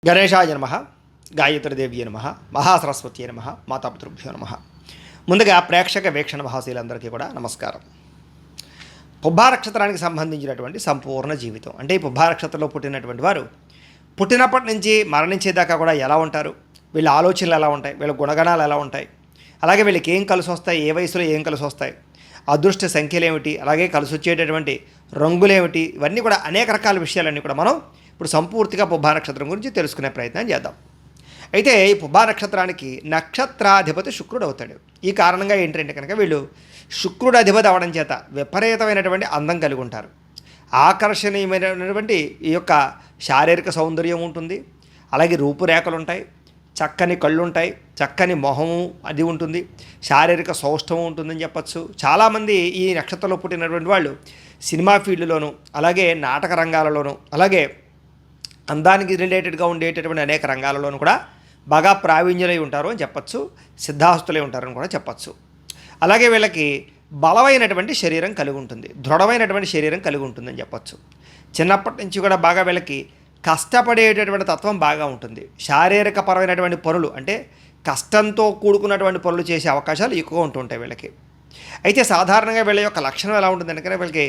గణేశాయ నమ, గాయత్రీదేవ్యే నమ, మహాసరస్వతి నమ, మాతాపితృభ్యో నమ. ముందుగా ప్రేక్షక వీక్షణ మహాశీలందరికీ కూడా నమస్కారం. పుబ్బా నక్షత్రానికి సంబంధించినటువంటి సంపూర్ణ జీవితం అంటే ఈ పుబ్బా నక్షత్రంలో పుట్టినటువంటి వారు పుట్టినప్పటి నుంచి మరణించేదాకా కూడా ఎలా ఉంటారు, వీళ్ళ ఆలోచనలు ఎలా ఉంటాయి, వీళ్ళ గుణగణాలు ఎలా ఉంటాయి, అలాగే వీళ్ళకి ఏం కలిసి వస్తాయి, ఏ వయసులో ఏం కలిసి వస్తాయి, అదృష్ట సంఖ్యలు ఏమిటి, అలాగే కలిసి వచ్చేటటువంటి రంగులేమిటి, ఇవన్నీ కూడా అనేక రకాల విషయాలన్నీ కూడా మనం ఇప్పుడు సంపూర్తిగా పుబ్బా నక్షత్రం గురించి తెలుసుకునే ప్రయత్నం చేద్దాం. అయితే ఈ పుబ్బా నక్షత్రానికి నక్షత్రాధిపతి శుక్రుడు అవుతాడు. ఈ కారణంగా ఏంటంటే కనుక వీళ్ళు శుక్రుడు అధిపతి అవడం చేత విపరీతమైనటువంటి అందం కలిగి ఉంటారు. ఆకర్షణీయమైనటువంటి ఈ యొక్క శారీరక సౌందర్యం ఉంటుంది, అలాగే రూపురేఖలు ఉంటాయి, చక్కని కళ్ళు ఉంటాయి, చక్కని మొహము అది ఉంటుంది, శారీరక సౌష్ఠవం ఉంటుందని చెప్పచ్చు. చాలామంది ఈ నక్షత్రంలో పుట్టినటువంటి వాళ్ళు సినిమా ఫీల్డ్లోనూ అలాగే నాటక రంగాలలోనూ అలాగే అందానికి రిలేటెడ్గా ఉండేటటువంటి అనేక రంగాలలోనూ కూడా బాగా ప్రావీణ్యులై ఉంటారు అని చెప్పచ్చు, సిద్ధాస్తులై ఉంటారని కూడా చెప్పచ్చు. అలాగే వీళ్ళకి బలమైనటువంటి శరీరం కలిగి ఉంటుంది, దృఢమైనటువంటి శరీరం కలిగి ఉంటుందని చెప్పచ్చు. చిన్నప్పటి నుంచి కూడా బాగా వీళ్ళకి కష్టపడేటటువంటి తత్వం బాగా ఉంటుంది. శారీరక పరమైనటువంటి పనులు అంటే కష్టంతో కూడుకున్నటువంటి పనులు చేసే అవకాశాలు ఎక్కువ ఉంటుంటాయి వీళ్ళకి. అయితే సాధారణంగా వీళ్ళ యొక్క లక్షణం ఎలా ఉంటుంది అంటే వీళ్ళకి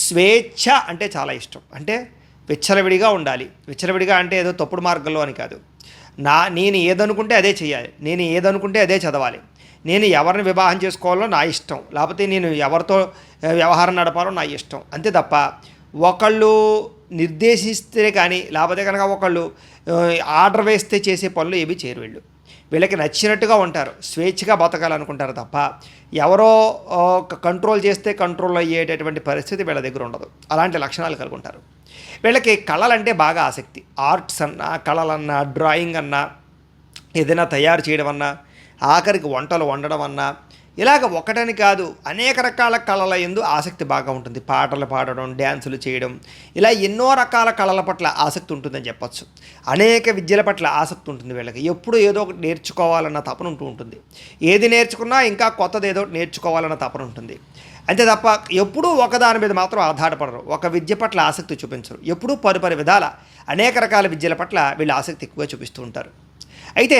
స్వేచ్ఛ అంటే చాలా ఇష్టం. అంటే విచ్చలవిడిగా ఉండాలి. విచ్చలవిడిగా అంటే ఏదో తప్పుడు మార్గంలో అని కాదు. నేను ఏదనుకుంటే అదే చేయాలి, నేను ఏదనుకుంటే అదే చదవాలి, నేను ఎవరిని వివాహం చేసుకోవాలో నా ఇష్టం, లేకపోతే నేను ఎవరితో వ్యవహారం నడపాలో నా ఇష్టం, అంతే తప్ప ఒకళ్ళు నిర్దేశిస్తే కానీ లేకపోతే కనుక ఒకళ్ళు ఆర్డర్ వేస్తే చేసే పనులు ఏవి చేయరు. వీళ్ళకి నచ్చినట్టుగా ఉంటారు, స్వేచ్ఛగా బతకాలనుకుంటారు తప్ప ఎవరో కంట్రోల్ చేస్తే కంట్రోల్ అయ్యేటటువంటి పరిస్థితి వీళ్ళ దగ్గర ఉండదు. అలాంటి లక్షణాలు కలిగి ఉంటారు. వీళ్ళకి కళలంటే బాగా ఆసక్తి. ఆర్ట్స్ అన్నా, కళలన్నా, డ్రాయింగ్ అన్నా, ఏదైనా తయారు చేయడం అన్నా, ఆఖరికి వంటలు వండడం అన్నా, ఇలాగ ఒకటని కాదు అనేక రకాల కళల యందు ఆసక్తి బాగా ఉంటుంది. పాటలు పాడడం, డ్యాన్సులు చేయడం, ఇలా ఎన్నో రకాల కళల పట్ల ఆసక్తి ఉంటుందని చెప్పచ్చు. అనేక విద్యల పట్ల ఆసక్తి ఉంటుంది వీళ్ళకి. ఎప్పుడు ఏదో ఒకటి నేర్చుకోవాలన్న తపన ఉంటూ ఉంటుంది. ఏది నేర్చుకున్నా ఇంకా కొత్తది ఏదో ఒకటి నేర్చుకోవాలన్న తపన ఉంటుంది. అంతే తప్ప ఎప్పుడూ ఒకదాని మీద మాత్రం ఆధారపడరు, ఒక విద్య పట్ల ఆసక్తి చూపించరు. ఎప్పుడూ పరిపరి విధాల అనేక రకాల విద్యల పట్ల వీళ్ళు ఆసక్తి ఎక్కువగా చూపిస్తూ ఉంటారు. అయితే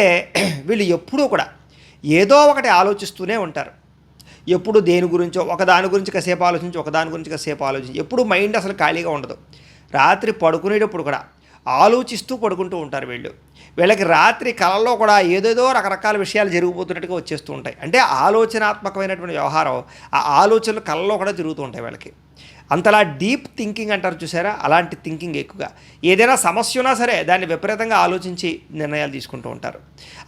వీళ్ళు ఎప్పుడూ కూడా ఏదో ఒకటి ఆలోచిస్తూనే ఉంటారు. ఎప్పుడు దేని గురించో ఒకదాని గురించి కాసేపు ఆలోచించి ఒకదాని గురించి కాసేపు ఆలోచించి ఎప్పుడు మైండ్ అసలు ఖాళీగా ఉండదు. రాత్రి పడుకునేటప్పుడు కూడా ఆలోచిస్తూ పడుకుంటూ ఉంటారు వీళ్ళకి రాత్రి కళల్లో కూడా ఏదేదో రకరకాల విషయాలు జరిగిపోతున్నట్టుగా వచ్చేస్తూ ఉంటాయి. అంటే ఆలోచనాత్మకమైనటువంటి వ్యవహారం, ఆ ఆలోచనలు కళల్లో కూడా తిరుగుతూ ఉంటాయి వీళ్ళకి. అంతలా డీప్ థింకింగ్ అంటారు చూసారా, అలాంటి థింకింగ్ ఎక్కువగా. ఏదైనా సమస్య ఉన్నా సరే దాన్ని విపరీతంగా ఆలోచించి నిర్ణయాలు తీసుకుంటూ ఉంటారు.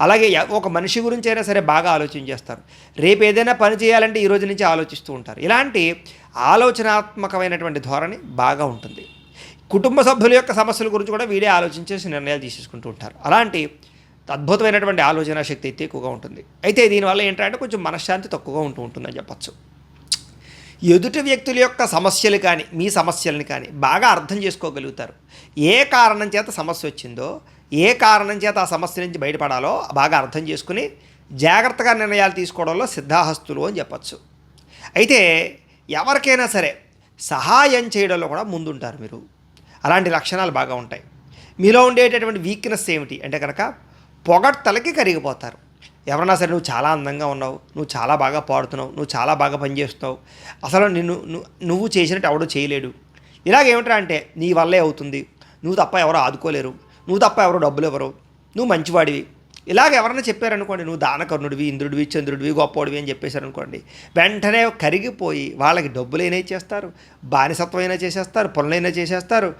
అలాగే ఒక మనిషి గురించి అయినా సరే బాగా ఆలోచించేస్తారు. రేపు ఏదైనా పని చేయాలంటే ఈ రోజు నుంచి ఆలోచిస్తూ ఉంటారు. ఇలాంటి ఆలోచనాత్మకమైనటువంటి ధోరణి బాగా ఉంటుంది. కుటుంబ సభ్యుల యొక్క సమస్యల గురించి కూడా వీడే ఆలోచించేసి నిర్ణయాలు తీసేసుకుంటూ ఉంటారు. అలాంటి అద్భుతమైనటువంటి ఆలోచన శక్తి అయితే ఎక్కువగా ఉంటుంది. అయితే దీనివల్ల ఏంటంటే కొంచెం మనశ్శాంతి తక్కువగా ఉంటుందని చెప్పచ్చు. ఎదుటి వ్యక్తుల యొక్క సమస్యలు కానీ మీ సమస్యలని కానీ బాగా అర్థం చేసుకోగలుగుతారు. ఏ కారణం చేత సమస్య వచ్చిందో, ఏ కారణం చేత ఆ సమస్య నుంచి బయటపడాలో బాగా అర్థం చేసుకుని జాగ్రత్తగా నిర్ణయాలు తీసుకోవడంలో సిద్ధాహస్తులు అని చెప్పచ్చు. అయితే ఎవరికైనా సరే సహాయం చేయడంలో కూడా ముందుంటారు మీరు. అలాంటి లక్షణాలు బాగా ఉంటాయి. మీలో ఉండేటటువంటి వీక్నెస్ ఏమిటి అంటే కనుక పొగడ్తలకి కరిగిపోతారు. ఎవరన్నా సరే నువ్వు చాలా అందంగా ఉన్నావు, నువ్వు చాలా బాగా పాడుతున్నావు, నువ్వు చాలా బాగా పనిచేస్తున్నావు, అసలు నువ్వు చేసినట్టు ఎవడో చేయలేడు, ఇలాగేమిట్రా అంటే నీ వల్లే అవుతుంది, నువ్వు తప్ప ఎవరో ఆదుకోలేరు, నువ్వు తప్ప ఎవరో డబ్బులు ఎవరు, నువ్వు మంచివాడివి, ఇలాగ ఎవరైనా చెప్పారనుకోండి, నువ్వు దానకర్ణుడివి, ఇంద్రుడివి, చంద్రుడివి, గొప్పవాడివి అని చెప్పేశారనుకోండి, వెంటనే కరిగిపోయి వాళ్ళకి డబ్బులైనా ఇచ్చేస్తారు, బానిసత్వమైనా చేసేస్తారు, పనులైనా చేసేస్తారు,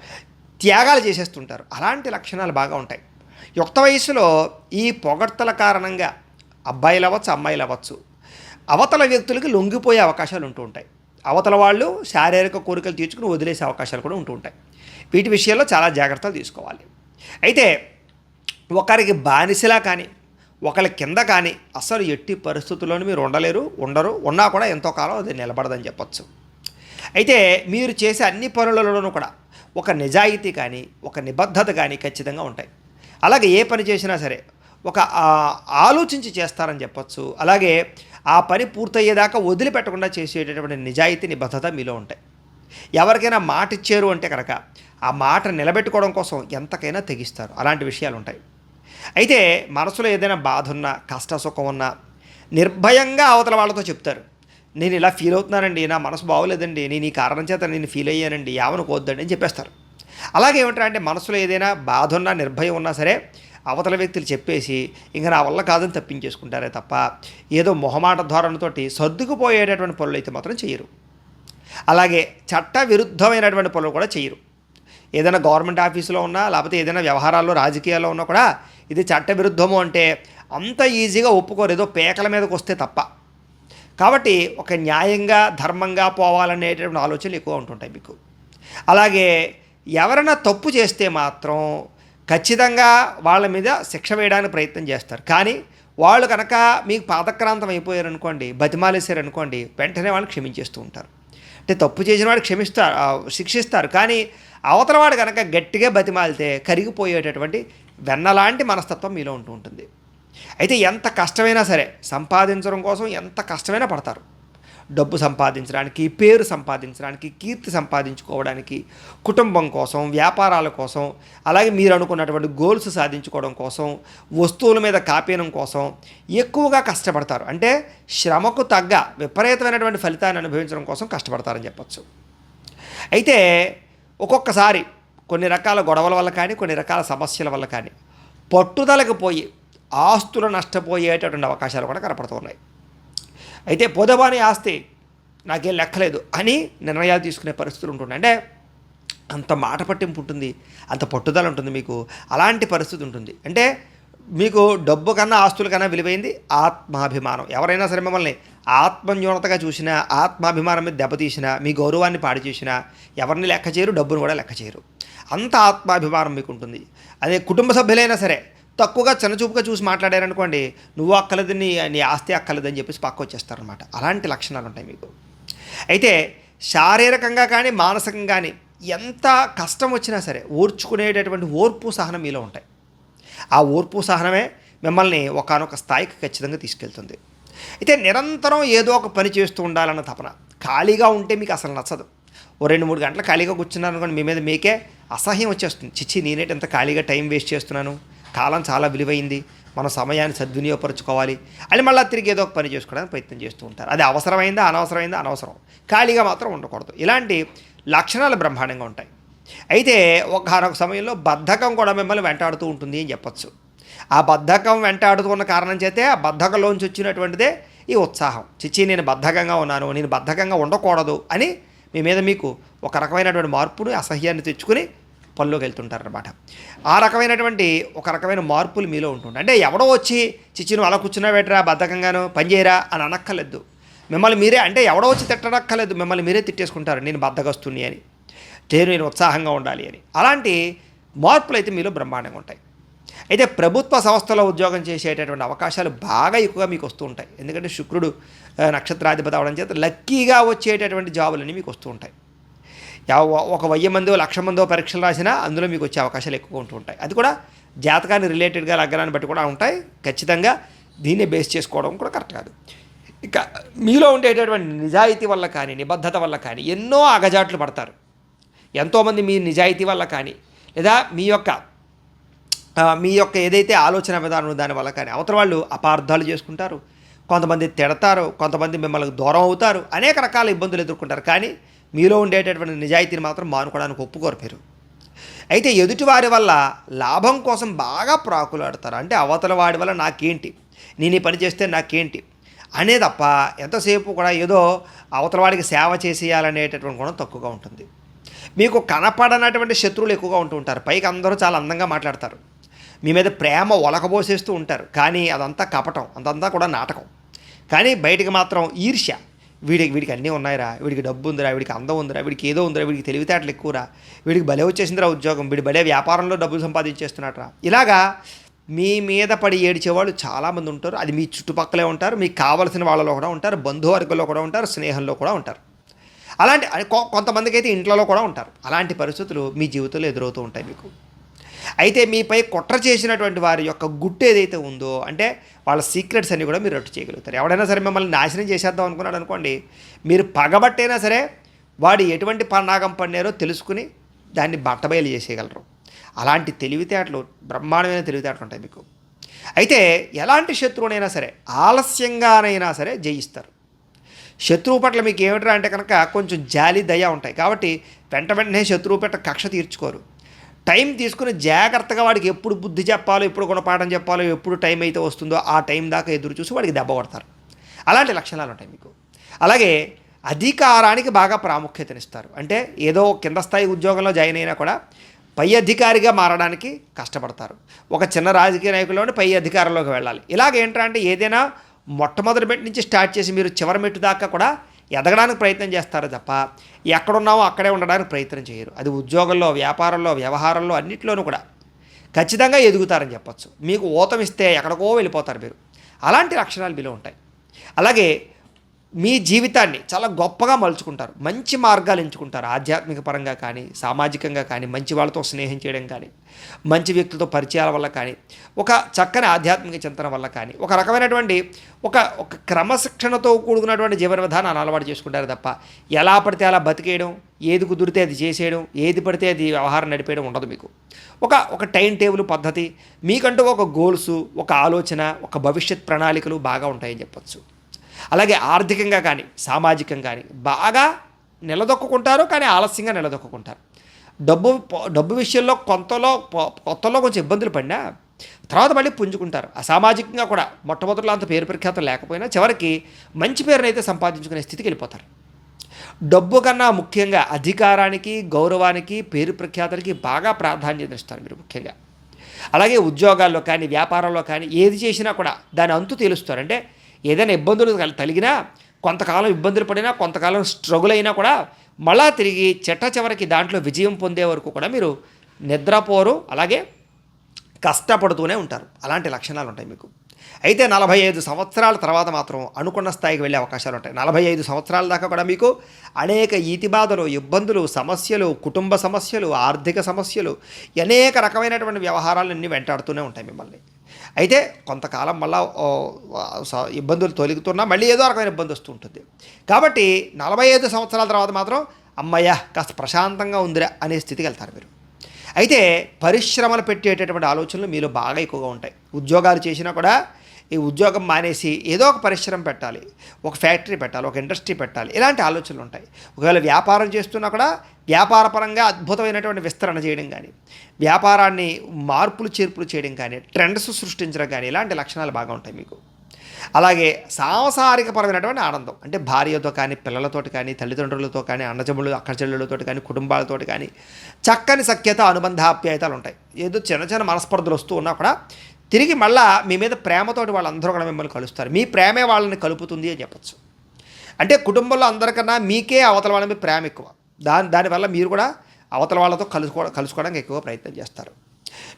త్యాగాలు చేసేస్తుంటారు. అలాంటి లక్షణాలు బాగా ఉంటాయి. యుక్త వయసులో ఈ పొగడ్తల కారణంగా అబ్బాయిలు అవ్వచ్చు, అమ్మాయిలు అవ్వచ్చు, అవతల వ్యక్తులకి లొంగిపోయే అవకాశాలు ఉంటూ ఉంటాయి. అవతల వాళ్ళు శారీరక కోరికలు తీర్చుకుని వదిలేసే అవకాశాలు కూడా ఉంటూ ఉంటాయి. వీటి విషయాల్లో చాలా జాగ్రత్తలు తీసుకోవాలి. అయితే ఒకరికి బానిసలా కానీ ఒకరి కింద కానీ అసలు ఎట్టి పరిస్థితుల్లోనూ మీరు ఉండరు, ఉన్నా కూడా ఎంతో కాలం అది నిలబడదని చెప్పచ్చు. అయితే మీరు చేసే అన్ని పనులలోనూ కూడా ఒక నిజాయితీ కానీ ఒక నిబద్ధత కానీ ఖచ్చితంగా ఉంటాయి. అలాగే ఏ పని చేసినా సరే ఒక ఆలోచించి చేస్తారని చెప్పచ్చు. అలాగే ఆ పని పూర్తయ్యేదాకా వదిలిపెట్టకుండా చేసేటటువంటి నిజాయితీ నిబద్ధత మీలో ఉంటాయి. ఎవరికైనా మాట ఇచ్చారు అంటే కనుక ఆ మాట నిలబెట్టుకోవడం కోసం ఎంతకైనా తెగిస్తారు. అలాంటి విషయాలు ఉంటాయి. అయితే మనసులో ఏదైనా బాధ ఉన్నా, కష్ట సుఖం ఉన్నా నిర్భయంగా అవతల వాళ్ళతో చెప్తారు. నేను ఇలా ఫీల్ అవుతున్నానండి, నా మనసు బాగోలేదండి, నేను ఈ కారణం చేత నేను ఫీల్ అయ్యానండి, ఏమనుకోవద్దండి అని చెప్పేస్తారు. అలాగే ఏమంటారంటే మనసులో ఏదైనా బాధ ఉన్నా, నిర్భయం ఉన్నా సరే అవతల వ్యక్తులు చెప్పేసి ఇంక నా వల్ల కాదని తప్పించేసుకుంటారే తప్ప ఏదో మొహమాట ధోరణితోటి సర్దుకుపోయేటటువంటి పనులు అయితే మాత్రం చేయరు. అలాగే చట్ట విరుద్ధమైనటువంటి పనులు కూడా చేయరు. ఏదైనా గవర్నమెంట్ ఆఫీసులో ఉన్నా, లేకపోతే ఏదైనా వ్యవహారాల్లో రాజకీయాల్లో ఉన్నా కూడా ఇది చట్ట విరుద్ధము అంటే అంత ఈజీగా ఒప్పుకోరు, ఏదో పేకల మీదకి వస్తే తప్ప. కాబట్టి ఒక న్యాయంగా ధర్మంగా పోవాలనేటువంటి ఆలోచనలు ఎక్కువ ఉంటుంటాయి మీకు. అలాగే ఎవరైనా తప్పు చేస్తే మాత్రం ఖచ్చితంగా వాళ్ళ మీద శిక్ష వేయడానికి ప్రయత్నం చేస్తారు. కానీ వాళ్ళు కనుక మీకు పాదక్రాంతం అయిపోయారనుకోండి, బతిమాలేశారనుకోండి, వెంటనే వాళ్ళని క్షమించేస్తూ ఉంటారు. అంటే తప్పు చేసిన వాడు శిక్షిస్తారు. కానీ అవతల వాడు కనుక గట్టిగా బతిమాలితే కరిగిపోయేటటువంటి వెన్నలాంటి మనస్తత్వం మీలో ఉంటూ ఉంటుంది. అయితే ఎంత కష్టమైనా సరే సంపాదించడం కోసం ఎంత కష్టమైనా పడతారు. డబ్బు సంపాదించడానికి, పేరు సంపాదించడానికి, కీర్తి సంపాదించుకోవడానికి, కుటుంబం కోసం, వ్యాపారాల కోసం, అలాగే మీరు అనుకున్నటువంటి గోల్స్ సాధించుకోవడం కోసం, వస్తువుల మీద కాపీనం కోసం ఎక్కువగా కష్టపడతారు. అంటే శ్రమకు తగ్గ విపరీతమైనటువంటి ఫలితాన్ని అనుభవించడం కోసం కష్టపడతారని చెప్పచ్చు. అయితే ఒక్కొక్కసారి కొన్ని రకాల గొడవల వల్ల కానీ, కొన్ని రకాల సమస్యల వల్ల కానీ పట్టుదలకు పోయి ఆస్తులు నష్టపోయేటటువంటి అవకాశాలు కూడా కనపడుతూ ఉన్నాయి. అయితే పోదబాని ఆస్తి నాకేం లెక్కలేదు అని నిర్ణయాలు తీసుకునే పరిస్థితులు ఉంటుండే. అంటే అంత మాట పట్టింపు ఉంటుంది, అంత పట్టుదల ఉంటుంది మీకు. అలాంటి పరిస్థితి ఉంటుంది. అంటే మీకు డబ్బు కన్నా ఆస్తుల కన్నా విలువైంది ఆత్మాభిమానం. ఎవరైనా సరే మిమ్మల్ని ఆత్మన్యూనతగా చూసినా, ఆత్మాభిమానం మీద దెబ్బతీసినా, మీ గౌరవాన్ని పాడు చేసినా ఎవరిని లెక్క చేయరు, డబ్బును కూడా లెక్క చేయరు. అంత ఆత్మాభిమానం మీకు ఉంటుంది. అదే కుటుంబ సభ్యులైనా సరే తక్కువగా చిన్నచూపుగా చూసి మాట్లాడారనుకోండి, నువ్వు అక్కలేదు, నీ ఆస్తి అక్కలేదని చెప్పేసి పక్క వచ్చేస్తారనమాట. అలాంటి లక్షణాలు ఉంటాయి మీకు. అయితే శారీరకంగా కానీ మానసికంగా కానీ ఎంత కష్టం వచ్చినా సరే ఓర్చుకునేటటువంటి ఓర్పు సహనం మీలో ఉంటాయి. ఆ ఓర్పు సహనమే మిమ్మల్ని ఒకానొక స్థాయికి ఖచ్చితంగా తీసుకెళ్తుంది. అయితే నిరంతరం ఏదో ఒక పని చేస్తూ ఉండాలన్న తపన. ఖాళీగా ఉంటే మీకు అసలు నచ్చదు. ఓ 2-3 గంటలు ఖాళీగా కూర్చున్నారు అనుకోండి, మీ మీద మీకే అసహ్యం వచ్చేస్తుంది. చిచ్చి నేనేటి ఎంత ఖాళీగా టైం వేస్ట్ చేస్తున్నాను, కాలం చాలా విలువైంది, మన సమయాన్ని సద్వినియోగపరచుకోవాలి అని మళ్ళీ తిరిగి ఏదో ఒక పని చేసుకోవడానికి ప్రయత్నం చేస్తూ ఉంటారు. అది అవసరమైందా అనవసరమైందా అనవసరం, ఖాళీగా మాత్రం ఉండకూడదు. ఇలాంటి లక్షణాలు బ్రహ్మాండంగా ఉంటాయి. అయితే ఒకనొక సమయంలో బద్ధకం కూడా మిమ్మల్ని వెంటాడుతూ ఉంటుంది అని చెప్పచ్చు. ఆ బద్ధకం వెంటాడుతున్న కారణం చేతే ఆ బద్ధకంలోంచి వచ్చినటువంటిదే ఈ ఉత్సాహం. చిచ్చి నేను బద్ధకంగా ఉన్నాను, నేను బద్ధకంగా ఉండకూడదు అని మీ మీద మీకు ఒక రకమైనటువంటి మార్పును, అసహ్యాన్ని తెచ్చుకుని పనిలోకి వెళ్తుంటారనమాట. ఆ రకమైనటువంటి ఒక రకమైన మార్పులు మీలో ఉంటుంటాయి. అంటే ఎవడో వచ్చి చిచ్చి నువ్వు అలా కూర్చున్నావేట్రా బద్ధకంగాను పని చేయరా అని అనక్కర్లేదు. మిమ్మల్ని మీరే, అంటే ఎవడో వచ్చి తిట్టనక్కర్లేదు, మిమ్మల్ని మీరే తిట్టేసుకుంటారు నేను బద్ధకస్తుని అని, నేను ఉత్సాహంగా ఉండాలి అని. అలాంటి మార్పులు అయితే మీలో బ్రహ్మాండంగా ఉంటాయి. అయితే ప్రభుత్వ సంస్థలో ఉద్యోగం చేసేటటువంటి అవకాశాలు బాగా ఎక్కువగా మీకు వస్తూ ఉంటాయి. ఎందుకంటే శుక్రుడు నక్షత్రాధిపతి అవడం చేత లక్కీగా వచ్చేటటువంటి జాబులన్నీ మీకు వస్తూ ఉంటాయి. ఒక 1000 మందో 1,00,000 మందో పరీక్షలు రాసినా అందులో మీకు వచ్చే అవకాశాలు ఎక్కువ ఉంటూ ఉంటాయి. అది కూడా జాతకాన్ని రిలేటెడ్గా లగ్నాన్ని బట్టి కూడా ఉంటాయి. ఖచ్చితంగా దీన్ని బేస్ చేసుకోవడం కూడా కరెక్ట్ కాదు. ఇక మీలో ఉండేటటువంటి నిజాయితీ వల్ల కానీ, నిబద్ధత వల్ల కానీ ఎన్నో అగజాట్లు పడతారు. ఎంతోమంది మీ నిజాయితీ వల్ల కానీ, లేదా మీ యొక్క ఏదైతే ఆలోచన విధానం దానివల్ల కానీ అవతల వాళ్ళు అపార్థాలు చేసుకుంటారు, కొంతమంది తిడతారు, కొంతమంది మిమ్మల్ని దూరం అవుతారు, అనేక రకాల ఇబ్బందులు ఎదుర్కొంటారు. కానీ మీలో ఉండేటటువంటి నిజాయితీని మాత్రం మానుకోవడానికి ఒప్పుకోరు మీరు. అయితే ఎదుటివారి వల్ల లాభం కోసం బాగా ప్రాకులాడతారు. అంటే అవతల వాడి వల్ల నాకేంటి, నేను ఈ పని చేస్తే నాకేంటి అనే తప్ప ఎంతసేపు కూడా ఏదో అవతల వాడికి సేవ చేసేయాలనేటటువంటి గుణం తక్కువగా ఉంటుంది. మీకు కనపడనటువంటి శత్రువులు ఎక్కువగా ఉంటూ ఉంటారు. పైకి అందరూ చాలా అందంగా మాట్లాడతారు, మీ మీద ప్రేమ ఒలకబోసేస్తూ ఉంటారు. కానీ అదంతా కపటం, అదంతా కూడా నాటకం. కానీ బయటికి మాత్రం ఈర్ష్య, వీడికి అన్నీ ఉన్నాయిరా, వీడికి డబ్బు ఉందిరా, వీడికి అందం ఉందిరా, వీడికి ఏదో ఉందిరా, వీడికి తెలివితేటలు ఎక్కువరా, వీడికి భలే వచ్చేసిందిరా ఉద్యోగం, వీడి భలే వ్యాపారంలో డబ్బులు సంపాదించేస్తున్నాడరా. ఇలాగా మీ మీద పడి ఏడ్చేవాళ్ళు చాలామంది ఉంటారు. అది మీ చుట్టుపక్కలే ఉంటారు, మీకు కావలసిన వాళ్ళలో కూడా ఉంటారు, బంధువర్గంలో కూడా ఉంటారు, స్నేహంలో కూడా ఉంటారు. అలాంటి కొంతమందికి అయితే ఇంట్లో కూడా ఉంటారు. అలాంటి పరిస్థితులు మీ జీవితంలో ఎదురవుతూ ఉంటాయి మీకు. అయితే మీపై కుట్ర చేసినటువంటి వారి యొక్క గుట్టు ఏదైతే ఉందో, అంటే వాళ్ళ సీక్రెట్స్ అన్నీ కూడా మీరు రట్టు చేయగలుగుతారు. ఎవడైనా సరే మిమ్మల్ని నాశనం చేసేద్దాం అనుకున్నాడు అనుకోండి, మీరు పగబట్టైనా సరే వాడు ఎటువంటి పన్నాగం పన్నారో తెలుసుకుని దాన్ని బట్టబయలు చేసేయగలరు. అలాంటి తెలివితేటలు, బ్రహ్మాండమైన తెలివితేటలు ఉంటాయి మీకు. అయితే ఎలాంటి శత్రువునైనా సరే ఆలస్యంగానైనా సరే జయిస్తారు. శత్రువు పట్ల మీకు ఏమిట్రా అంటే కనుక కొంచెం జాలి, దయ ఉంటాయి. కాబట్టి వెంటనే శత్రువు పట్ల కక్ష తీర్చుకోరు. టైం తీసుకుని జాగ్రత్తగా వాడికి ఎప్పుడు బుద్ధి చెప్పాలో, ఎప్పుడు గుణపాఠం చెప్పాలో, ఎప్పుడు టైం అయితే వస్తుందో ఆ టైం దాకా ఎదురు చూసి వాడికి దెబ్బ కొడతారు. అలాంటి లక్షణాలు ఉంటాయి మీకు. అలాగే అధికారానికి బాగా ప్రాముఖ్యతనిస్తారు. అంటే ఏదో కింద స్థాయి ఉద్యోగంలో జాయిన్ అయినా కూడా పై అధికారిగా మారడానికి కష్టపడతారు. ఒక చిన్న రాజకీయ నాయకుల్లోనే పై అధికారంలోకి వెళ్ళాలి. ఇలాగేంటంటే ఏదైనా మొట్టమొదటి మెట్టు నుంచి స్టార్ట్ చేసి మీరు చివరి మెట్టు దాకా కూడా ఎదగడానికి ప్రయత్నం చేస్తారు తప్ప ఎక్కడున్నామో అక్కడే ఉండడానికి ప్రయత్నం చేయరు. అది ఉద్యోగంలో, వ్యాపారంలో, వ్యవహారంలో అన్నింటిలోనూ కూడా ఖచ్చితంగా ఎదుగుతారని చెప్పచ్చు. మీకు ఊతమిస్తే ఎక్కడికో వెళ్ళిపోతారు మీరు. అలాంటి లక్షణాలు మీలో ఉంటాయి. అలాగే మీ జీవితాన్ని చాలా గొప్పగా మలుచుకుంటారు. మంచి మార్గాలు ఎంచుకుంటారు. ఆధ్యాత్మిక పరంగా కానీ, సామాజికంగా కానీ, మంచి వాళ్ళతో స్నేహం చేయడం కానీ, మంచి వ్యక్తులతో పరిచయాల వల్ల కానీ, ఒక చక్కని ఆధ్యాత్మిక చింతన వల్ల కానీ, ఒక రకమైనటువంటి ఒక ఒక క్రమశిక్షణతో కూడుకున్నటువంటి జీవన విధానాన్ని అలవాటు చేసుకుంటారు తప్ప ఎలా పడితే అలా బతికేయడం, ఏది కుదిరితే అది చేసేయడం, ఏది పడితే అది వ్యవహారం నడిపేయడం ఉండదు మీకు. ఒక టైం టేబుల్ పద్ధతి, మీకంటూ ఒక గోల్సు, ఒక ఆలోచన, ఒక భవిష్యత్ ప్రణాళికలు బాగా ఉంటాయని చెప్పచ్చు. అలాగే ఆర్థికంగా కానీ, సామాజికంగా కానీ బాగా నిలదొక్కుంటారు, కానీ ఆలస్యంగా నిలదొక్కుంటారు. డబ్బు విషయంలో కొత్తలో కొంచెం ఇబ్బందులు పడినా తర్వాత మళ్ళీ పుంజుకుంటారు. సామాజికంగా కూడా మొట్టమొదటిలో అంత పేరు ప్రఖ్యాతం లేకపోయినా చివరికి మంచి పేరునైతే సంపాదించుకునే స్థితికి వెళ్ళిపోతారు. డబ్బు కన్నా ముఖ్యంగా అధికారానికి, గౌరవానికి, పేరు ప్రఖ్యాతులకి బాగా ప్రాధాన్యత ఇస్తారు మీరు ముఖ్యంగా. అలాగే ఉద్యోగాల్లో కానీ, వ్యాపారంలో కానీ ఏది చేసినా కూడా దాని అంతు తేలుస్తారు. అంటే ఏదైనా ఇబ్బందులు తగిలినా, కొంతకాలం ఇబ్బందులు పడినా, కొంతకాలం స్ట్రగుల్ అయినా కూడా మళ్ళా తిరిగి చివరికి దాంట్లో విజయం పొందే వరకు కూడా మీరు నిద్రపోరు. అలాగే కష్టపడుతూనే ఉంటారు. అలాంటి లక్షణాలు ఉంటాయి మీకు. అయితే 45 సంవత్సరాల తర్వాత మాత్రం అనుకున్న స్థాయికి వెళ్ళే అవకాశాలు ఉంటాయి. 45 సంవత్సరాల దాకా కూడా మీకు అనేక ఈతిబాధలు, ఇబ్బందులు, సమస్యలు, కుటుంబ సమస్యలు, ఆర్థిక సమస్యలు, అనేక రకమైనటువంటి వ్యవహారాలన్నీ వెంటాడుతూనే ఉంటాయి మిమ్మల్ని. అయితే కొంతకాలం మళ్ళా ఇబ్బందులు తొలగుతున్నా మళ్ళీ ఏదో రకమైన ఇబ్బంది వస్తూ ఉంటుంది. కాబట్టి 45 సంవత్సరాల తర్వాత మాత్రం అమ్మయ్య కాస్త ప్రశాంతంగా ఉందిరా అనే స్థితికి వెళ్తారు మీరు. అయితే పరిశ్రమలు పెట్టేటటువంటి ఆలోచనలు మీలో బాగా ఎక్కువగా ఉంటాయి. ఉద్యోగాలు చేసినా కూడా ఈ ఉద్యోగం మానేసి ఏదో ఒక పరిశ్రమ పెట్టాలి, ఒక ఫ్యాక్టరీ పెట్టాలి, ఒక ఇండస్ట్రీ పెట్టాలి, ఇలాంటి ఆలోచనలు ఉంటాయి. ఒకవేళ వ్యాపారం చేస్తున్నా కూడా వ్యాపారపరంగా అద్భుతమైనటువంటి విస్తరణ చేయడం కానీ, వ్యాపారాన్ని మార్పులు చేర్పులు చేయడం కానీ, ట్రెండ్స్ సృష్టించడం కానీ, ఇలాంటి లక్షణాలు బాగా ఉంటాయి మీకు. అలాగే సాంసారికపరమైనటువంటి ఆనందం, అంటే భార్యతో కానీ, పిల్లలతోటి కానీ, తల్లిదండ్రులతో కానీ, అన్నజమ్ములు అక్క చెల్లెళ్ళతో కానీ, కుటుంబాలతో కానీ చక్కని సఖ్యత, అనుబంధాప్యాయతలు ఉంటాయి. ఏదో చిన్న చిన్న మనస్పర్ధలు వస్తూ ఉన్నా కూడా తిరిగి మళ్ళా మీ మీద ప్రేమతోటి వాళ్ళందరూ కూడా మిమ్మల్ని కలుస్తారు. మీ ప్రేమే వాళ్ళని కలుపుతుంది అని చెప్పచ్చు. అంటే కుటుంబంలో అందరికన్నా మీకే అవతల వాళ్ళ మీద ప్రేమ ఎక్కువ. దానివల్ల మీరు కూడా అవతల వాళ్ళతో కలుసుకోవడానికి ఎక్కువ ప్రయత్నం చేస్తారు.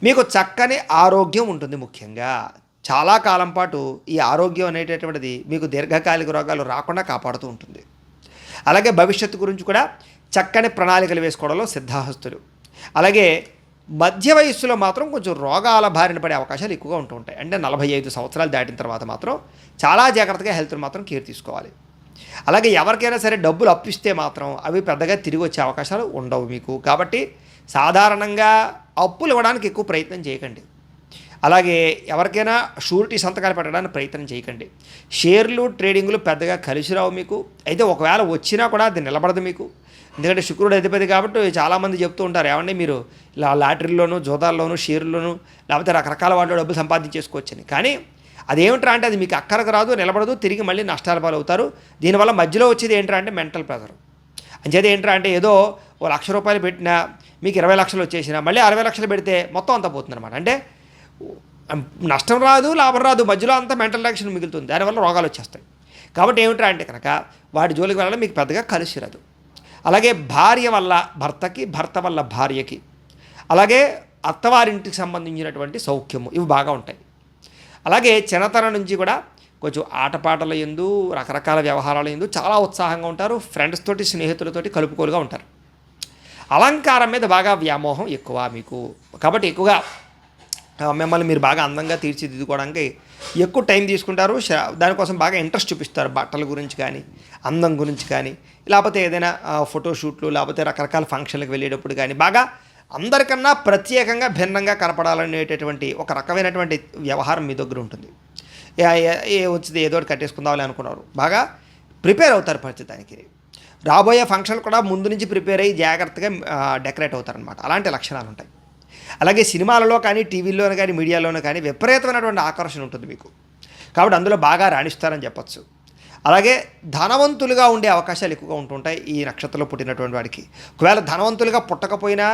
మీకు చక్కని ఆరోగ్యం ఉంటుంది. ముఖ్యంగా చాలా కాలం పాటు ఈ ఆరోగ్యం అనేటటువంటిది మీకు దీర్ఘకాలిక రోగాలు రాకుండా కాపాడుతూ ఉంటుంది. అలాగే భవిష్యత్తు గురించి కూడా చక్కని ప్రణాళికలు వేసుకోవడంలో సిద్ధాహస్తులు. అలాగే మధ్య వయస్సులో మాత్రం కొంచెం రోగాల బారిన పడే అవకాశాలు ఎక్కువగా ఉంటూ ఉంటాయి. అంటే 45 సంవత్సరాలు దాటిన తర్వాత మాత్రం చాలా జాగ్రత్తగా హెల్త్ని మాత్రం కేర్ తీసుకోవాలి. అలాగే ఎవరికైనా సరే డబ్బులు అప్పిస్తే మాత్రం అవి పెద్దగా తిరిగి వచ్చే అవకాశాలు ఉండవు మీకు. కాబట్టి సాధారణంగా అప్పులు ఇవ్వడానికి ఎక్కువ ప్రయత్నం చేయకండి. అలాగే ఎవరికైనా షూరిటీ సంతకాలు పెట్టడానికి ప్రయత్నం చేయకండి. షేర్లు, ట్రేడింగ్లు పెద్దగా కలిసి రావు మీకు. అయితే ఒకవేళ వచ్చినా కూడా అది నిలబడదు మీకు. ఎందుకంటే శుక్రుడు అధిపతి కాబట్టి చాలామంది చెప్తూ ఉంటారు, ఏమంటే మీరు ఇలా లాటరీలోను, జోదాల్లోను, షేర్లోను లేకపోతే రకరకాల వాటిలో డబ్బులు సంపాదించేసుకోవచ్చని. కానీ అదేమిట్రా అంటే అది మీకు అక్కరకు రాదు, నిలబడదు, తిరిగి మళ్ళీ నష్టాల పాలు అవుతారు. దీనివల్ల మధ్యలో వచ్చేది ఏంట్రా అంటే మెంటల్ ప్రెజర్. అంచేది ఏంట్రా అంటే ఏదో ఓ ₹1,00,000 పెట్టినా మీకు 20 లక్షలు వచ్చేసినా మళ్ళీ 60 లక్షలు పెడితే మొత్తం అంతా పోతుందన్నమాట. అంటే నష్టం రాదు, లాభం రాదు, మధ్యలో అంతా మెంటల్ యాక్షన్ మిగులుతుంది. దానివల్ల రోగాలు వచ్చేస్తాయి. కాబట్టి ఏమిట్రా అంటే కనుక వాటి జోలికి వెళ్ళడం మీకు పెద్దగా కలిసి రాదు. అలాగే భార్య వల్ల భర్తకి, భర్త వల్ల భార్యకి, అలాగే అత్తవారింటికి సంబంధించినటువంటి సౌఖ్యము ఇవి బాగా ఉంటాయి. అలాగే చిన్నతనం నుంచి కూడా కొంచెం ఆటపాటల యందు, రకరకాల వ్యవహారాల యందు చాలా ఉత్సాహంగా ఉంటారు. ఫ్రెండ్స్ తోటి, స్నేహితులతోటి కలుపుకోలుగా ఉంటారు. అలంకారం మీద బాగా వ్యామోహం ఎక్కువ మీకు. కాబట్టి ఎక్కువగా మిమ్మల్ని మీరు బాగా అందంగా తీర్చిదిద్దుకోవడానికి ఎక్కువ టైం తీసుకుంటారు. దానికోసం బాగా ఇంట్రెస్ట్ చూపిస్తారు. బట్టల గురించి కానీ, అందం గురించి కానీ, లేకపోతే ఏదైనా ఫోటోషూట్లు, లేకపోతే రకరకాల ఫంక్షన్లకు వెళ్ళేటప్పుడు కానీ బాగా అందరికన్నా ప్రత్యేకంగా భిన్నంగా కనపడాలనేటటువంటి ఒక రకమైనటువంటి వ్యవహారం మీ దగ్గర ఉంటుంది. వచ్చింది ఏదో ఒకటి కట్టేసుకుందామని అనుకున్నారు. బాగా ప్రిపేర్ అవుతారు ప్రతిదానికి. రాబోయే ఫంక్షన్ కూడా ముందు నుంచి ప్రిపేర్ అయ్యి జాగ్రత్తగా డెకరేట్ అవుతారనమాట. అలాంటి లక్షణాలు ఉంటాయి. అలాగే సినిమాలలో కానీ, టీవీల్లోనూ కానీ, మీడియాలోనూ కానీ విపరీతమైనటువంటి ఆకర్షణ ఉంటుంది మీకు. కాబట్టి అందులో బాగా రాణిస్తారని చెప్పచ్చు. అలాగే ధనవంతులుగా ఉండే అవకాశాలు ఎక్కువగా ఉంటుంటాయి ఈ నక్షత్రంలో పుట్టినటువంటి వాడికి. ఒకవేళ ధనవంతులుగా పుట్టకపోయినా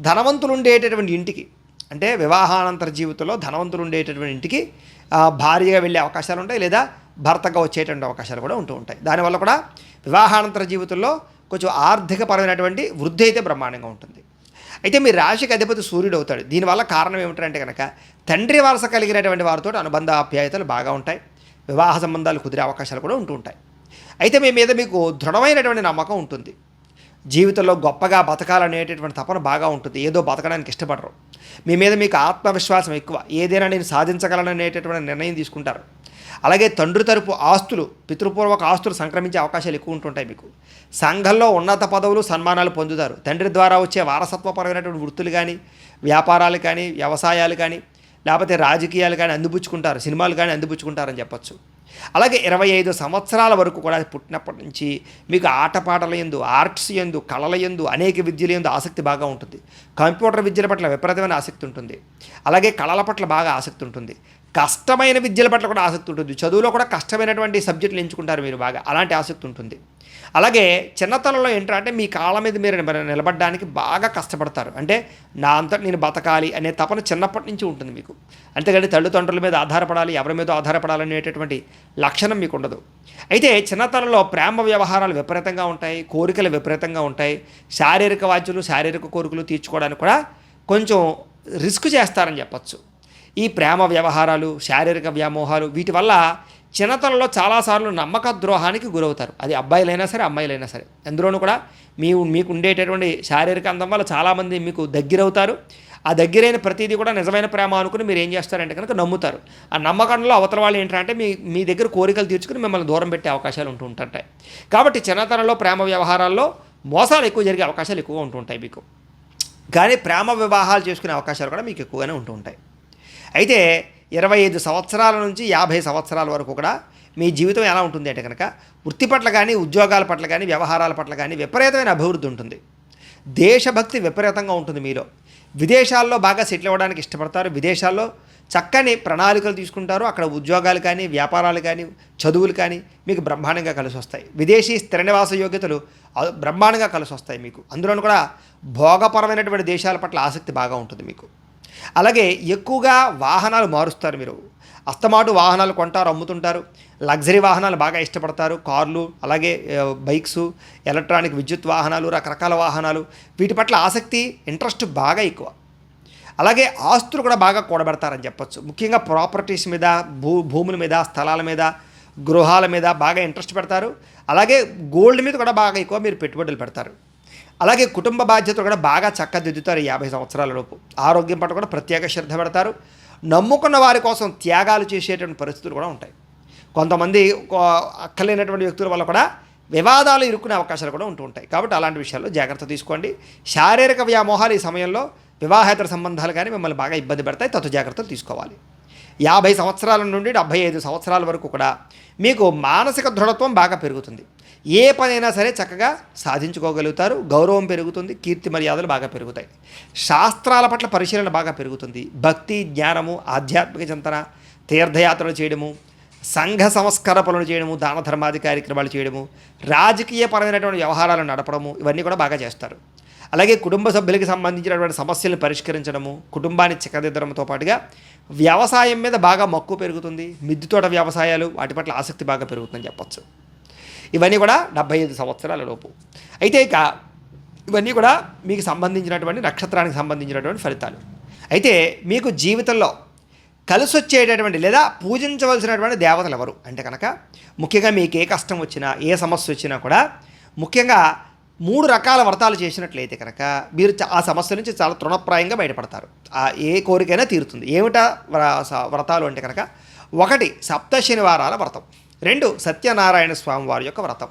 ధనవంతులు ఉండేటటువంటి ఇంటికి, అంటే వివాహానంతర జీవితంలో ధనవంతులు ఉండేటటువంటి ఇంటికి భార్యగా వెళ్ళే అవకాశాలు ఉంటాయి, లేదా భర్తగా వచ్చేటువంటి అవకాశాలు కూడా ఉంటూ ఉంటాయి. దానివల్ల కూడా వివాహానంతర జీవితంలో కొంచెం ఆర్థికపరమైనటువంటి వృద్ధి అయితే బ్రహ్మాండంగా ఉంటుంది. అయితే మీ రాశికి అధిపతి సూర్యుడు అవుతాడు. దీనివల్ల కారణం ఏమిటంటే కనుక తండ్రి వరస కలిగినటువంటి వారితో అనుబంధ ఆప్యాయతలు బాగా ఉంటాయి. వివాహ సంబంధాలు కుదిరే అవకాశాలు కూడా ఉంటూ ఉంటాయి. అయితే మీ మీద మీకు దృఢమైనటువంటి నమ్మకం ఉంటుంది. జీవితంలో గొప్పగా బతకాలనేటటువంటి తపన బాగా ఉంటుంది. ఏదో బతకడానికి ఇష్టపడరు. మీ మీద మీకు ఆత్మవిశ్వాసం ఎక్కువ. ఏదైనా నేను సాధించగలననేటటువంటి నిర్ణయం తీసుకుంటారు. అలాగే తండ్రి తరపు ఆస్తులు, పితృపూర్వక ఆస్తులు సంక్రమించే అవకాశాలు ఎక్కువ ఉంటుంటాయి మీకు. సంఘంలో ఉన్నత పదవులు, సన్మానాలు పొందుతారు. తండ్రి ద్వారా వచ్చే వారసత్వపరమైనటువంటి వృత్తులు కానీ, వ్యాపారాలు కానీ, వ్యవసాయాలు కానీ, లేకపోతే రాజకీయాలు కానీ అందిపుచ్చుకుంటారు. సినిమాలు కానీ అందిపుచ్చుకుంటారని చెప్పచ్చు. అలాగే 25 సంవత్సరాల వరకు కూడా పుట్టినప్పటి నుంచి మీకు ఆటపాటల యందు, ఆర్ట్స్ యందు, కళల యందు, అనేక విద్యల యందు ఆసక్తి బాగా ఉంటుంది. కంప్యూటర్ విద్యల పట్ల విపరీతమైన ఆసక్తి ఉంటుంది. అలాగే కళల పట్ల బాగా ఆసక్తి ఉంటుంది. కష్టమైన విద్యల పట్ల కూడా ఆసక్తి ఉంటుంది. చదువులో కూడా కష్టమైనటువంటి సబ్జెక్టులు ఎంచుకుంటారు మీరు బాగా. అలాంటి ఆసక్తి ఉంటుంది. అలాగే చిన్నతనంలో ఏంటంటే మీ కాళ్ళ మీద మీరు నిలబడడానికి బాగా కష్టపడతారు. అంటే నా అంతటా నేను బతకాలి అనే తపన చిన్నప్పటి నుంచి ఉంటుంది మీకు. అంతేగాని తల్లిదండ్రుల మీద ఆధారపడాలి, ఎవరి మీద ఆధారపడాలనేటటువంటి లక్షణం మీకు ఉండదు. అయితే చిన్నతనంలో ప్రేమ వ్యవహారాలు విపరీతంగా ఉంటాయి, కోరికలు విపరీతంగా ఉంటాయి. శారీరక వాంఛలు, శారీరక కోరికలు తీర్చుకోవడానికి కూడా కొంచెం రిస్క్ చేస్తారని చెప్పచ్చు. ఈ ప్రేమ వ్యవహారాలు, శారీరక వ్యామోహాలు వీటి వల్ల చిన్నతనంలో చాలాసార్లు నమ్మక ద్రోహానికి గురవుతారు. అది అబ్బాయిలైనా సరే, అమ్మాయిలైనా సరే. అందులోనూ కూడా మీకు ఉండేటటువంటి శారీరక అందం వల్ల చాలామంది మీకు దగ్గరవుతారు. ఆ దగ్గరైన ప్రతిదీ కూడా నిజమైన ప్రేమ అనుకుని మీరు ఏం చేస్తారంటే కనుక నమ్ముతారు. ఆ నమ్మకంలో అవతల వాళ్ళు ఏంటంటే మీ దగ్గర కోరికలు తీర్చుకుని మిమ్మల్ని దూరం పెట్టే అవకాశాలు ఉంటూ ఉంటాయి. కాబట్టి చిన్నతనంలో ప్రేమ వ్యవహారాల్లో మోసాలు ఎక్కువ జరిగే అవకాశాలు ఎక్కువగా ఉంటూ ఉంటాయి మీకు. కానీ ప్రేమ వివాహాలు చేసుకునే అవకాశాలు కూడా మీకు ఎక్కువగానే ఉంటూ ఉంటాయి. అయితే 25 సంవత్సరాల నుంచి 50 సంవత్సరాల వరకు కూడా మీ జీవితం ఎలా ఉంటుంది అంటే కనుక వృత్తి పట్ల కానీ, ఉద్యోగాల పట్ల కానీ, వ్యవహారాల పట్ల కానీ విపరీతమైన అభివృద్ధి ఉంటుంది. దేశభక్తి విపరీతంగా ఉంటుంది మీలో. విదేశాల్లో బాగా సెటిల్ అవ్వడానికి ఇష్టపడతారు. విదేశాల్లో చక్కని ప్రణాళికలు తీసుకుంటారు. అక్కడ ఉద్యోగాలు కానీ, వ్యాపారాలు కానీ, చదువులు కానీ మీకు బ్రహ్మాండంగా కలిసి వస్తాయి. విదేశీ స్థిర నివాస యోగ్యతలు బ్రహ్మాండంగా కలిసి వస్తాయి మీకు. అందులోనూ కూడా భోగపరమైనటువంటి దేశాల పట్ల ఆసక్తి బాగా ఉంటుంది మీకు. అలాగే ఎక్కువగా వాహనాలు మారుస్తారు మీరు. అస్తమాటు వాహనాలు కొంటారు, అమ్ముతుంటారు. లగ్జరీ వాహనాలు బాగా ఇష్టపడతారు. కార్లు, అలాగే బైక్స్, ఎలక్ట్రానిక్ విద్యుత్ వాహనాలు, రకరకాల వాహనాలు వీటి పట్ల ఆసక్తి, ఇంట్రెస్ట్ బాగా ఎక్కువ. అలాగే ఆస్తులు కూడా బాగా కూడబెడతారని చెప్పచ్చు. ముఖ్యంగా ప్రాపర్టీస్ మీద, భూముల మీద, స్థలాల మీద, గృహాల మీద బాగా ఇంట్రెస్ట్ పెడతారు. అలాగే గోల్డ్ మీద కూడా బాగా ఎక్కువ మీరు పెట్టుబడులు పెడతారు. అలాగే కుటుంబ బాధ్యతలు కూడా బాగా చక్కదిద్దుతారు 50 సంవత్సరాల లోపు. ఆరోగ్యం పట్ల కూడా ప్రత్యేక శ్రద్ధ పెడతారు. నమ్ముకున్న వారి కోసం త్యాగాలు చేసేటువంటి పరిస్థితులు కూడా ఉంటాయి. కొంతమంది అక్కలేనటువంటి వ్యక్తుల వల్ల కూడా వివాదాలు ఇరుక్కునే అవకాశాలు కూడా ఉంటూ ఉంటాయి. కాబట్టి అలాంటి విషయాల్లో జాగ్రత్త తీసుకోండి. శారీరక వ్యామోహాలు ఈ సమయంలో వివాహేతర సంబంధాలు కానీ మిమ్మల్ని బాగా ఇబ్బంది పెడతాయి. తత్వ జాగ్రత్తలు తీసుకోవాలి. 50 సంవత్సరాల నుండి 75 సంవత్సరాల వరకు కూడా మీకు మానసిక దృఢత్వం బాగా పెరుగుతుంది. ఏ పనైనా సరే చక్కగా సాధించుకోగలుగుతారు. గౌరవం పెరుగుతుంది. కీర్తి మర్యాదలు బాగా పెరుగుతాయి. శాస్త్రాల పట్ల పరిశీలన బాగా పెరుగుతుంది. భక్తి, జ్ఞానము, ఆధ్యాత్మిక చింతన, తీర్థయాత్రలు చేయడము, సంఘ సంస్కార పనులు చేయడము, దాన ధర్మాది కార్యక్రమాలు చేయడము, రాజకీయపరమైనటువంటి వ్యవహారాలను నడపడము ఇవన్నీ కూడా బాగా చేస్తారు. అలాగే కుటుంబ సభ్యులకి సంబంధించినటువంటి సమస్యలను పరిష్కరించడము, కుటుంబాన్ని చక్కదిద్దడంతో పాటుగా వ్యవసాయం మీద బాగా మక్కువ పెరుగుతుంది. మిద్దె తోట వ్యవసాయాలు వాటి పట్ల ఆసక్తి బాగా పెరుగుతుందని చెప్పచ్చు. ఇవన్నీ కూడా 75 సంవత్సరాల లోపు. అయితే ఇక ఇవన్నీ కూడా మీకు సంబంధించినటువంటి నక్షత్రానికి సంబంధించినటువంటి ఫలితాలు. అయితే మీకు జీవితంలో కలిసి వచ్చేటటువంటి లేదా పూజించవలసినటువంటి దేవతలు ఎవరు అంటే కనుక ముఖ్యంగా మీకు ఏ కష్టం వచ్చినా, ఏ సమస్య వచ్చినా కూడా ముఖ్యంగా 3 రకాల వ్రతాలు చేసినట్లయితే కనుక మీరు ఆ సమస్య నుంచి చాలా తృణప్రాయంగా బయటపడతారు. ఏ కోరికైనా తీరుతుంది. ఏమిటా వ్రతాలు అంటే కనుక 1 సప్త శనివారాల వ్రతం, 2 సత్యనారాయణ స్వామి వారి యొక్క వ్రతం,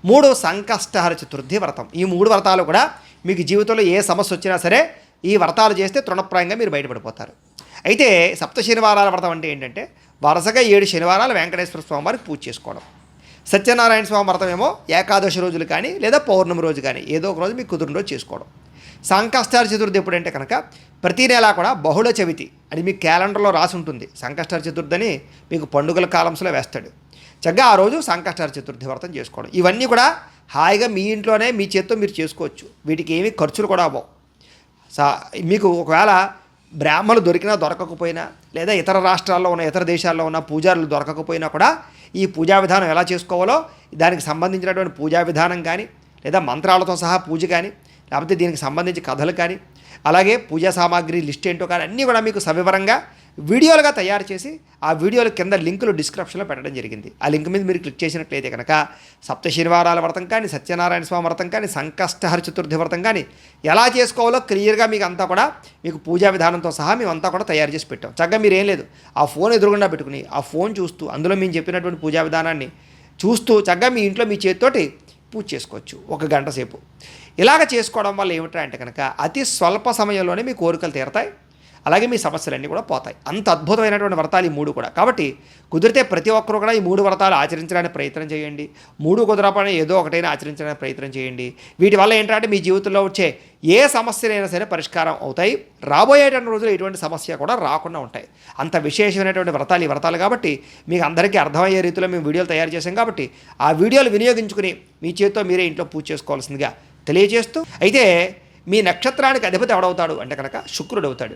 3 సంకష్టహర చతుర్థి వ్రతం. ఈ 3 వ్రతాలు కూడా మీకు జీవితంలో ఏ సమస్య వచ్చినా సరే ఈ వ్రతాలు చేస్తే తృణప్రాయంగా మీరు బయటపడిపోతారు. అయితే సప్త శనివారాల వ్రతం అంటే ఏంటంటే వరుసగా 7 శనివారాలు వెంకటేశ్వర స్వామి వారికి పూజ చేసుకోవడం. సత్యనారాయణ స్వామి వ్రతం ఏమో ఏకాదశి రోజులు కానీ లేదా పౌర్ణమి రోజు కానీ ఏదో ఒక రోజు మీకు కుదిరిన రోజు చేసుకోవడం. సంకష్టార చతుర్థి ఎప్పుడంటే కనుక ప్రతి నెలా కూడా బహుళ చవితి అని మీకు క్యాలెండర్లో రాసి ఉంటుంది. సంకష్టార చతుర్థి అని మీకు పండుగల కాలంలో వేస్తాడు. చక్కగా ఆ రోజు సంకష్టార చతుర్థి వ్రతం చేసుకోవడం. ఇవన్నీ కూడా హాయిగా మీ ఇంట్లోనే మీ చేత్తో మీరు చేసుకోవచ్చు. వీటికి ఏమీ ఖర్చులు కూడా అవ్వవు. మీకు ఒకవేళ బ్రాహ్మణులు దొరికినా దొరకకపోయినా లేదా ఇతర రాష్ట్రాల్లో ఉన్న ఇతర దేశాల్లో ఉన్న పూజారులు దొరకకపోయినా కూడా ఈ పూజా విధానం ఎలా చేసుకోవాలో దానికి సంబంధించినటువంటి పూజా విధానం కానీ లేదా మంత్రాలతో సహా పూజ కానీ లేకపోతే దీనికి సంబంధించి కథలు కానీ అలాగే పూజా సామాగ్రి లిస్ట్ ఏంటో కానీ అన్నీ కూడా మీకు సవివరంగా వీడియోలుగా తయారు చేసి ఆ వీడియోల కింద లింకులు డిస్క్రిప్షన్లో పెట్టడం జరిగింది. ఆ లింక్ మీద మీరు క్లిక్ చేసినట్లయితే కనుక సప్త శనివారాల వ్రతం కానీ సత్యనారాయణ స్వామి వ్రతం కానీ సంకష్టహర చతుర్థి వ్రతం కానీ ఎలా చేసుకోవాలో క్లియర్గా మీకు అంతా కూడా మీకు పూజా విధానంతో సహా మేమంతా కూడా తయారు చేసి పెట్టాం. చక్కగా మీరు ఏం లేదు ఆ ఫోన్ ఎదురుగుండా పెట్టుకుని ఆ ఫోన్ చూస్తూ అందులో మేము చెప్పినటువంటి పూజా విధానాన్ని చూస్తూ చక్కగా మీ ఇంట్లో మీ చేతితోటి పూజ చేసుకోవచ్చు 1 గంట సేపు. ఇలాగ చేసుకోవడం వల్ల ఏమిటంటే అంటే కనుక అతి స్వల్ప సమయంలోనే మీ కోరికలు తీరతాయి, అలాగే మీ సమస్యలన్నీ కూడా పోతాయి. అంత అద్భుతమైనటువంటి వ్రతాలు ఈ 3 కూడా. కాబట్టి కుదిరితే ప్రతి ఒక్కరు కూడా ఈ 3 వ్రతాలు ఆచరించడానికి ప్రయత్నం చేయండి. 3 కుదరపని ఏదో ఒకటైనా ఆచరించడానికి ప్రయత్నం చేయండి. వీటి వల్ల ఏంటంటే మీ జీవితంలో వచ్చే ఏ సమస్యలైనా సరే పరిష్కారం అవుతాయి. రాబోయేటువంటి రోజులు ఎటువంటి సమస్య కూడా రాకుండా ఉంటాయి. అంత విశేషమైనటువంటి వ్రతాలు ఈ వ్రతాలు కాబట్టి మీకు అందరికీ అర్థమయ్యే రీతిలో మేము వీడియోలు తయారు చేసాం. కాబట్టి ఆ వీడియోలు వినియోగించుకుని మీ చేతితో మీరే ఇంట్లో పూజ చేసుకోవాల్సిందిగా తెలియజేస్తూ, అయితే మీ నక్షత్రానికి అధిపతి ఎవడవుతాడు అంటే కనుక శుక్రుడు అవుతాడు.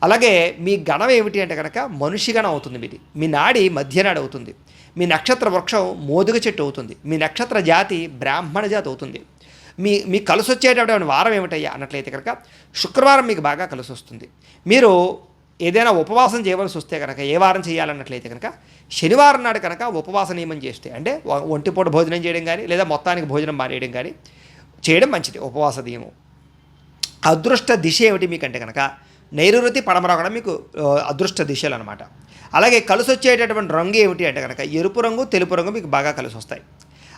అలాగే మీ గణం ఏమిటి అంటే కనుక మనిషి గణం అవుతుంది. మీది మీ నాడి మధ్యనాడు అవుతుంది. మీ నక్షత్ర వృక్షం మోదుగ చెట్టు అవుతుంది. మీ నక్షత్ర జాతి బ్రాహ్మణ జాతి అవుతుంది. మీ కలిసి వచ్చేటటువంటి వారం ఏమిటయ్యా అన్నట్లయితే కనుక శుక్రవారం మీకు బాగా కలిసి వస్తుంది. మీరు ఏదైనా ఉపవాసం చేయవలసి వస్తే కనుక ఏ వారం చేయాలన్నట్లయితే కనుక శనివారం నాడు కనుక ఉపవాస నియమం చేస్తే అంటే ఒంటిపూట భోజనం చేయడం కానీ లేదా మొత్తానికి భోజనం మానేయడం కానీ చేయడం మంచిది. ఉపవాస నియమం. అదృష్ట దిశ ఏమిటి మీకంటే కనుక నైరుతి పడమర కూడా మీకు అదృష్ట దిశలు అనమాట. అలాగే కలిసి వచ్చేటటువంటి రంగు ఏమిటి అంటే కనుక ఎరుపు రంగు తెలుపు రంగు మీకు బాగా కలిసి వస్తాయి.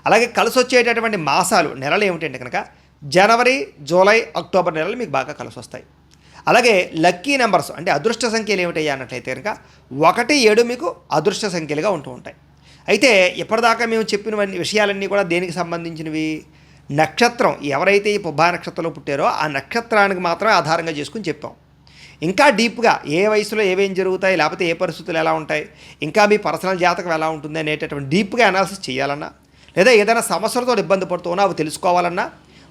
అలాగే కలిసి వచ్చేటటువంటి మాసాలు నెలలు ఏమిటి అంటే కనుక జనవరి జూలై అక్టోబర్ నెలలు మీకు బాగా కలిసి వస్తాయి. అలాగే లక్కీ నెంబర్స్ అంటే అదృష్ట సంఖ్యలు ఏమిటయ్యా అన్నట్లయితే కనుక 1, 7 మీకు అదృష్ట సంఖ్యలుగా ఉంటూ ఉంటాయి. అయితే ఇప్పటిదాకా మేము చెప్పిన విషయాలన్నీ కూడా దేనికి సంబంధించినవి? నక్షత్రం ఎవరైతే ఈ పుబ్బా నక్షత్రంలో పుట్టారో ఆ నక్షత్రానికి మాత్రమే ఆధారంగా చేసుకుని చెప్పాం. ఇంకా డీప్గా ఏ వయసులో ఏమేం జరుగుతాయి లేకపోతే ఏ పరిస్థితులు ఎలా ఉంటాయి ఇంకా మీ పర్సనల్ జాతకం ఎలా ఉంటుంది అనేటటువంటి డీప్గా అనాలిసిస్ చేయాలన్నా లేదా ఏదైనా సమస్యలతో ఇబ్బంది పడుతున్నా అవి తెలుసుకోవాలన్నా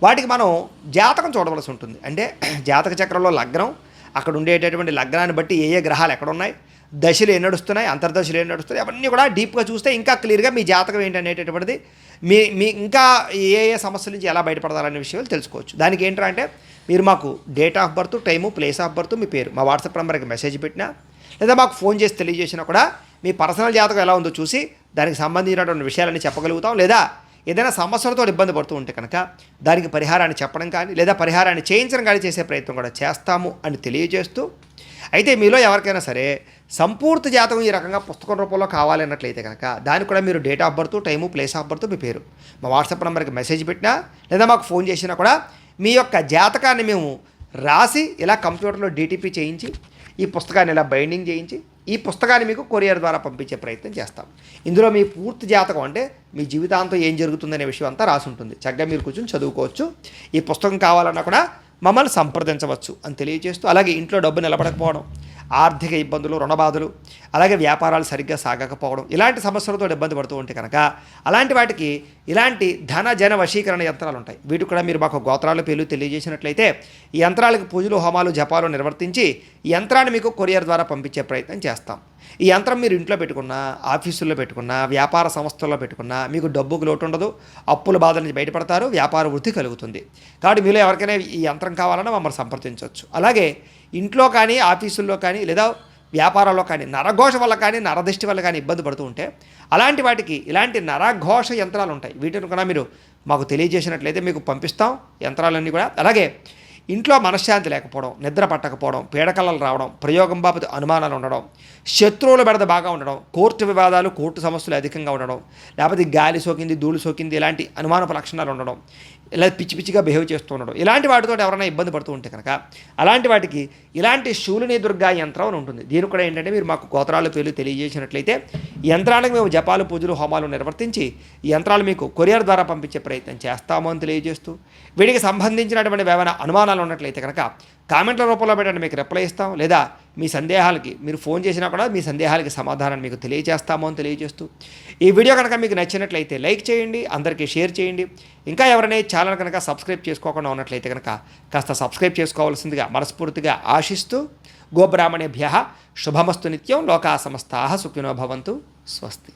వాటికి మనం జాతకం చూడవలసి ఉంటుంది. అంటే జాతక చక్రంలో లగ్నం, అక్కడ ఉండేటటువంటి లగ్నాన్ని బట్టి ఏ గ్రహాలు ఎక్కడ ఉన్నాయి, దశలు ఏం నడుస్తున్నాయి, అంతర్దశలు ఏం నడుస్తున్నాయి, అవన్నీ కూడా డీప్గా చూస్తే ఇంకా క్లియర్గా మీ జాతకం ఏంటనేటటువంటిది మీ ఇంకా ఏ సమస్యల నుంచి ఎలా బయటపడాలనే విషయాలు తెలుసుకోవచ్చు. దానికి ఏంటంటే మీరు మాకు date of birth, time, place of birth, మీ పేరు మా వాట్సాప్ నెంబర్కి మెసేజ్ పెట్టినా లేదా మాకు ఫోన్ చేసి తెలియజేసినా కూడా మీ పర్సనల్ జాతకం ఎలా ఉందో చూసి దానికి సంబంధించినటువంటి విషయాలన్నీ చెప్పగలుగుతాం. లేదా ఏదైనా సమస్యలతో ఇబ్బంది పడుతూ ఉంటే కనుక దానికి పరిహారాన్ని చెప్పడం కానీ లేదా పరిహారాన్ని చేయించడం కానీ చేసే ప్రయత్నం కూడా చేస్తాము అని తెలియజేస్తూ, అయితే మీలో ఎవరికైనా సరే సంపూర్తి జాతకం ఈ రకంగా పుస్తకం రూపంలో కావాలి అన్నట్లయితే కనుక దానికి కూడా మీరు date of birth, time, place of birth, మీ పేరు మా వాట్సాప్ నెంబర్కి మెసేజ్ పెట్టినా లేదా మాకు ఫోన్ చేసినా కూడా మీ యొక్క జాతకాన్ని మేము రాసి ఇలా కంప్యూటర్లో DTP చేయించి ఈ పుస్తకాన్ని ఇలా బైండింగ్ చేయించి ఈ పుస్తకాన్ని మీకు కొరియర్ ద్వారా పంపించే ప్రయత్నం చేస్తాం. ఇందులో మీ పూర్తి జాతకం అంటే మీ జీవితాంతం ఏం జరుగుతుందనే విషయం అంతా రాసి ఉంటుంది. చక్కగా మీరు కూర్చొని చదువుకోవచ్చు. ఈ పుస్తకం కావాలన్నా కూడా మమ్మల్ని సంప్రదించవచ్చు అని తెలియజేస్తూ, అలాగే ఇంట్లో డబ్బు నిలబడకపోవడం, ఆర్థిక ఇబ్బందులు, రుణబాధలు, అలాగే వ్యాపారాలు సరిగ్గా సాగకపోవడం ఇలాంటి సమస్యలతో ఇబ్బంది పడుతూ ఉంటే కనుక అలాంటి వాటికి ఇలాంటి ధన జన వశీకరణ యంత్రాలు ఉంటాయి. వీటికి కూడా మీరు మాకు గోత్రాల పేర్లు తెలియజేసినట్లయితే ఈ యంత్రాలకు పూజలు, హోమాలు, జపాలు నిర్వర్తించి ఈ యంత్రాన్ని మీకు కొరియర్ ద్వారా పంపించే ప్రయత్నం చేస్తాం. ఈ యంత్రం మీరు ఇంట్లో పెట్టుకున్నా, ఆఫీసుల్లో పెట్టుకున్నా, వ్యాపార సంస్థల్లో పెట్టుకున్నా మీకు డబ్బుకు లోటు ఉండదు, అప్పుల బాధల నుంచి బయటపడతారు, వ్యాపార వృద్ధి కలుగుతుంది. కాబట్టి మీలో ఎవరికైనా ఈ యంత్రం కావాలన్నా మమ్మల్ని సంప్రదించవచ్చు. అలాగే ఇంట్లో కానీ ఆఫీసుల్లో కానీ లేదా వ్యాపారాల్లో కానీ నరఘోష వల్ల కానీ నరదిష్టి వల్ల కానీ ఇబ్బంది పడుతూ ఉంటే అలాంటి వాటికి ఇలాంటి నరఘోష యంత్రాలు ఉంటాయి. వీటిని కూడా మీరు మాకు తెలియజేసినట్లయితే మీకు పంపిస్తాం యంత్రాలన్నీ కూడా. అలాగే ఇంట్లో మనశ్శాంతి లేకపోవడం, నిద్ర పట్టకపోవడం, పీడకలలు రావడం, ప్రయోగం బాబు అనుమానాలు ఉండడం, శత్రువుల బెడద బాగా ఉండడం, కోర్టు వివాదాలు, కోర్టు సమస్యలు అధికంగా ఉండడం, లేకపోతే గాలి సోకింది, ధూళి సోకింది ఇలాంటి అనుమానపు లక్షణాలు ఉండడం, ఇలా పిచ్చి పిచ్చిగా బిహేవ్ చేస్తూ ఉండడం, ఇలాంటి వాటితో ఎవరైనా ఇబ్బంది పడుతూ ఉంటే కనుక అలాంటి వాటికి ఇలాంటి శూలిని దుర్గా యంత్రం అని ఉంటుంది. దీని కూడా ఏంటంటే మీరు మాకు గోత్రాల పేర్లు తెలియజేసినట్లయితే ఈ యంత్రానికి మేము జపాలు, పూజలు, హోమాలు నిర్వర్తించి ఈ యంత్రాలు మీకు కొరియర్ ద్వారా పంపించే ప్రయత్నం చేస్తాము అని తెలియజేస్తూ, వీటికి సంబంధించినటువంటి ఏమైనా అనుమానాలు ఉన్నట్లయితే కనుక కామెంట్ల రూపంలో పెట్టండి, మీకు రిప్లై ఇస్తాం. లేదా మీ సందేహాలకి మీరు ఫోన్ చేసినా కూడా మీ సందేహాలకి సమాధానం మీకు తెలియజేస్తాము అని తెలియజేస్తూ, ఈ వీడియో కనుక మీకు నచ్చినట్లయితే లైక్ చేయండి, అందరికీ షేర్ చేయండి. ఇంకా ఎవరైనా ఛానల్ కనుక సబ్స్క్రైబ్ చేసుకోకుండా ఉన్నట్లయితే కనుక కాస్త సబ్స్క్రైబ్ చేసుకోవాల్సిందిగా మనస్ఫూర్తిగా ఆశిస్తూ, గోబ్రాహ్మణేభ్యః శుభమస్తు నిత్యం, లోకా సమస్తాః సుఖినో భవంతు. స్వస్తి.